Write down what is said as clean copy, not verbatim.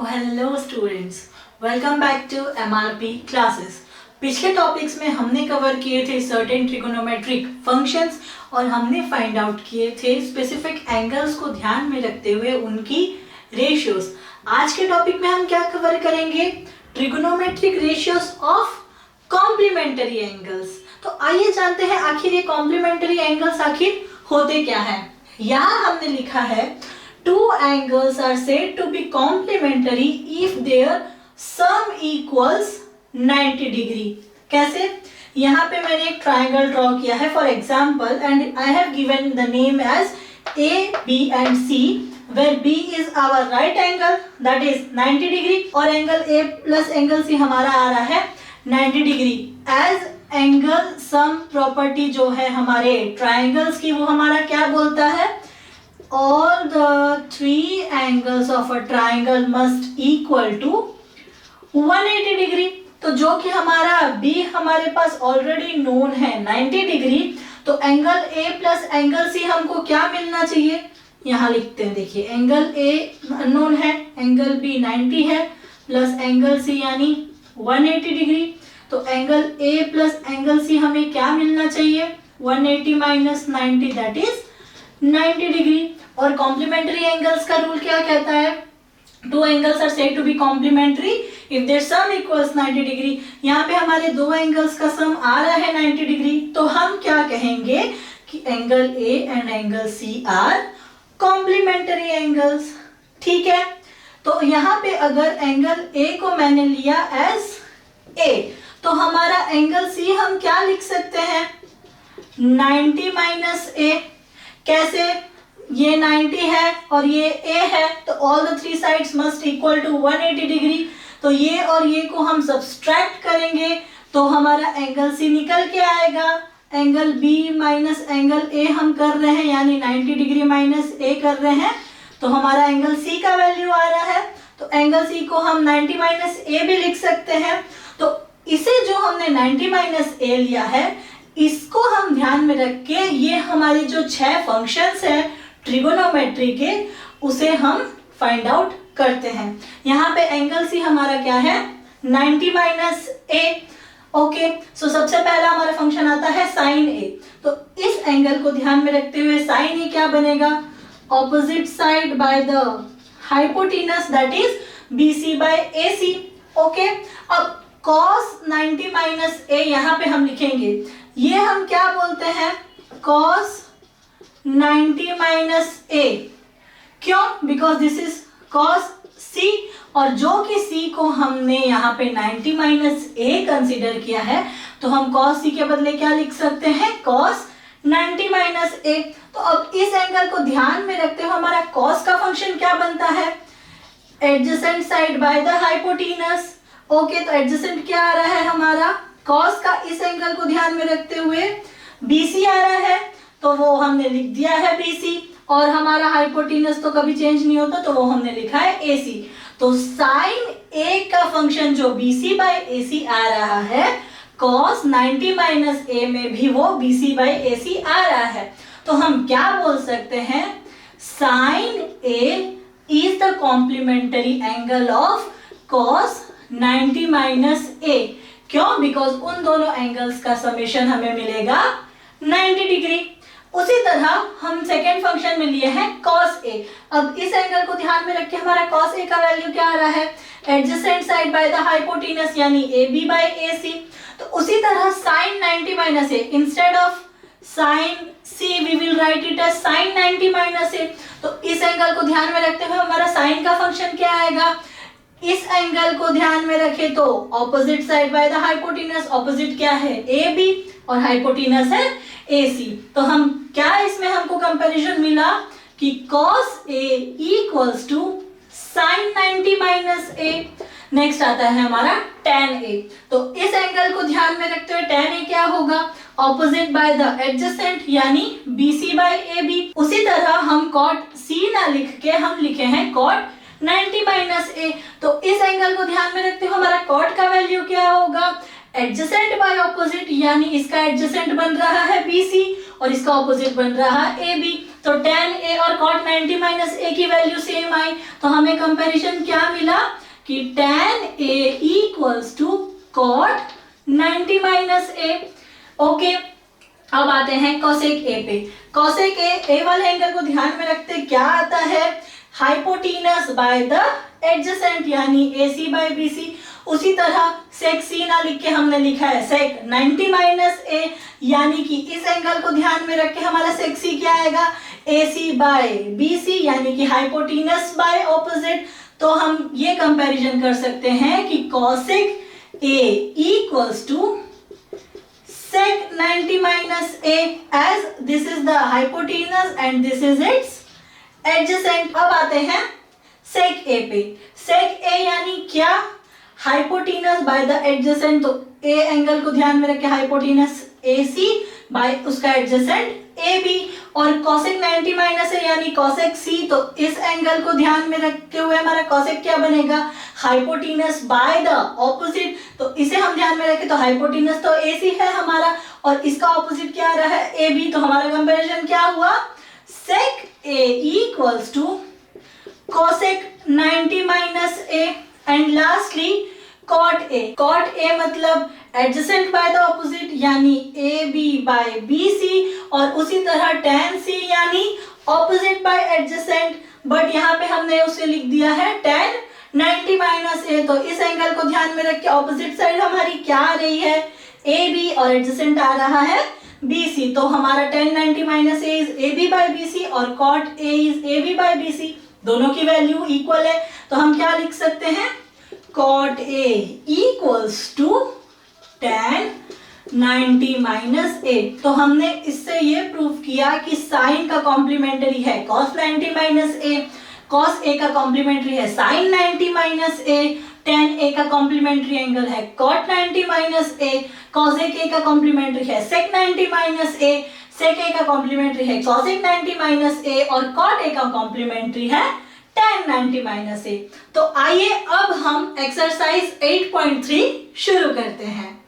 Hello students, welcome back to MRP classes. पिछले topics में हमने कवर किए थे सर्टेन ट्रिगोनोमेट्रिक फंक्शंस और हमने फाइंड आउट किए थे स्पेसिफिक एंगल्स को ध्यान में रखते हुए उनकी रेशियोज। आज के टॉपिक में हम क्या कवर करेंगे? Trigonometric ratios of complementary angles. तो आइए जानते हैं आखिर ये कॉम्प्लीमेंट्री एंगल्स आखिर होते क्या है। यहाँ हमने लिखा है two angles are said to be complementary if their sum equals 90 degree। कैसे? यहाँ पे मैंने एक ट्राइंगल ड्रॉ किया है for example and I have given the name as A B and C, where B is our right angle that is 90 degree और angle A plus angle C हमारा आ रहा है 90 degree. As angle sum property जो है हमारे triangles की वो हमारा क्या बोलता है? All the three angles of a triangle must equal to 180 degree. तो जो कि हमारा B हमारे पास ऑलरेडी नोन है 90 डिग्री, तो angle A plus angle C हमको क्या मिलना चाहिए? यहाँ लिखते हैं, देखिए एंगल A नोन है, एंगल B 90 है प्लस एंगल C यानी 180 डिग्री। तो angle A plus angle C हमें क्या मिलना चाहिए? 180 माइनस 90 दैट इज 90 डिग्री। और कॉम्प्लीमेंट्री एंगल्स का रूल क्या कहता है? Two angles are said to be complementary if their sum equals 90 degree. यहाँ पे हमारे दो एंगल्स का सम आ रहा है 90 डिग्री, तो हम क्या कहेंगे कि angle A and angle C are complementary angles. ठीक है, तो यहाँ पे अगर एंगल ए को मैंने लिया एज ए, तो हमारा एंगल सी हम क्या लिख सकते हैं? 90 माइनस ए। कैसे? ये 90 है और ये A है, तो all the three sides must equal to 180 degree. तो ये और ये को हम सब्सट्रैक्ट करेंगे तो हमारा एंगल C निकल के आएगा। Angle B minus angle A हम कर रहे हैं यानी 90 डिग्री माइनस A कर रहे हैं, तो हमारा एंगल C का वैल्यू आ रहा है। तो एंगल C को हम 90 माइनस A भी लिख सकते हैं। तो इसे जो हमने 90 माइनस A लिया है, इसको हम ध्यान में रख के ये हमारी जो 6 फंक्शंस है ट्रिगोनोमेट्री के, उसे हम फाइंड आउट करते हैं। यहाँ पे एंगल सी हमारा क्या है? 90 माइनस ए। ओके, सो सबसे पहला हमारा फंक्शन आता है साइन ए। तो इस एंगल को ध्यान में रखते हुए साइन ए क्या बनेगा? Opposite side by the hypotenuse that is BC by AC। Okay, अब cos 90 माइनस ए यहाँ पे हम लिखेंगे, ये हम क्या बोलते हैं? cos 90 माइनस ए। क्यों? Because this is cos C और जो कि C को हमने यहाँ पे 90 माइनस ए कंसिडर किया है, तो हम cos C के बदले क्या लिख सकते हैं? cos 90 माइनस ए। तो अब इस एंगल को ध्यान में रखते हुए हमारा cos का फंक्शन क्या बनता है? Adjacent side by the hypotenuse. Okay, तो एडजेसेंट क्या आ रहा है हमारा? cos का इस एंगल को ध्यान में रखते हुए BC आ रहा है, तो वो हमने लिख दिया है BC, और हमारा हाइपोटेनस तो कभी चेंज नहीं होता, तो वो हमने लिखा है AC। तो साइन A का फंक्शन जो BC बाय AC आ रहा है, cos 90 माइनस A में भी वो BC बाय AC आ रहा है। तो हम क्या बोल सकते हैं? Sine A is the complementary angle of cos 90 minus A। क्यों? बिकॉज उन दोनों एंगल्स का समेशन हमें मिलेगा 90 डिग्री। उसी तरह हम सेकेंड फंक्शन में लिए हैं cos A। अब इस एंगल को ध्यान में रखिए, हमारा cos A का वैल्यू क्या आ रहा है? Adjacent side by the hypotenuse यानी AB बाय AC। तो उसी तरह sin 90 minus A, instead of sin C we will write it as sin 90 minus A। तो इस एंगल को ध्यान में रखते हुए हमारा sin का फंक्शन क्या आएगा? इस एंगल को ध्यान में रखे तो opposite side by the hypotenuse, opposite क्या है? AB और हाइपोटेनस है AC। तो हम क्या इसमें हमको कंपैरिजन मिला कि cos A equals to sin 90 minus A। Next आता है हमारा tan A। तो इस एंगल को ध्यान में रखते हुए tan A क्या होगा? ऑपोजिट बाय द एडजेसेंट यानी BC बाय AB। उसी तरह हम cot C ना लिख के हम लिखे हैं cot 90 माइनस A। तो इस एंगल को ध्यान में रखते हुए हमारा cot का वैल्यू क्या होगा? एडजेसेंट बाय ऑपोजिट यानी इसका एडजेसेंट बन रहा है BC और इसका ऑपोजिट बन रहा है AB। तो tan A और cot 90 माइनस A की वैल्यू सेम आई, तो हमें कंपैरिजन क्या मिला कि tan A equals to cot 90 minus A। Okay, अब आते हैं cosec A पे। cosec A वाले एंगल को ध्यान में रखते क्या आता है, हाइपोटेनस बाय द एडजेसेंट यानी AC बाय BC। उसी तरह sec C ना लिख के हमने लिखा है sec 90 माइनस A, यानी कि इस एंगल को ध्यान में रख के हमारा sec C क्या आएगा, AC बाय BC यानी कि हाइपोटेनस बाय ऑपोजिट। तो हम ये कंपैरिजन कर सकते हैं कि cosec A equals to sec 90 minus A as this is the hypotenuse and this is its adjacent। अब आते हैं sec A पे। sec A यानी क्या, हाइपोटेनस बाय द एडजेसेंट, तो A एंगल को ध्यान में रखें, हाइपोटेनस AC बाय उसका एडजेसेंट AB, और cosec 90 माइनस A यानी cosec C, तो इस एंगल को ध्यान में रखते हुए हमारा cosec क्या बनेगा, हाइपोटेनस बाय द ऑपोजिट। तो इसे हम ध्यान में रखें तो हाइपोटेनस तो AC है हमारा और इसका ऑपोजिट क्या आ रहा है, AB। तो हमारा कंपैरिजन क्या हुआ, sec A equals to cosec 90 minus A and lastly cot A। cot A मतलब एडजेसेंट बाय द ऑपोजिट यानी AB बाय BC, और उसी तरह tan C यानी ऑपोजिट बाय एडजेसेंट, बट यहाँ पे हमने उसे लिख दिया है tan 90 माइनस A। तो इस एंगल को ध्यान में रख के ऑपोजिट साइड हमारी क्या आ रही है, AB, और एडजेसेंट आ रहा है BC। तो हमारा tan 90 minus A is AB by BC और cot A is AB by BC, दोनों की वैल्यू इक्वल है। तो हम क्या लिख सकते हैं, cot A equals to tan 90 minus A। तो हमने इससे ये प्रूव किया कि साइन का कॉम्प्लीमेंट्री है cos 90 minus A, cos A का कॉम्प्लीमेंट्री है sin 90 minus A, tan A का कॉम्प्लीमेंट्री एंगल है cot 90 minus A, cosec A का कॉम्प्लीमेंट्री है sec 90 minus A, sec A का कॉम्प्लीमेंट्री है cosec 90 माइनस A, और cot A का कॉम्प्लीमेंट्री है tan 90 माइनस A। तो आइए अब हम एक्सरसाइज 8.3 शुरू करते हैं।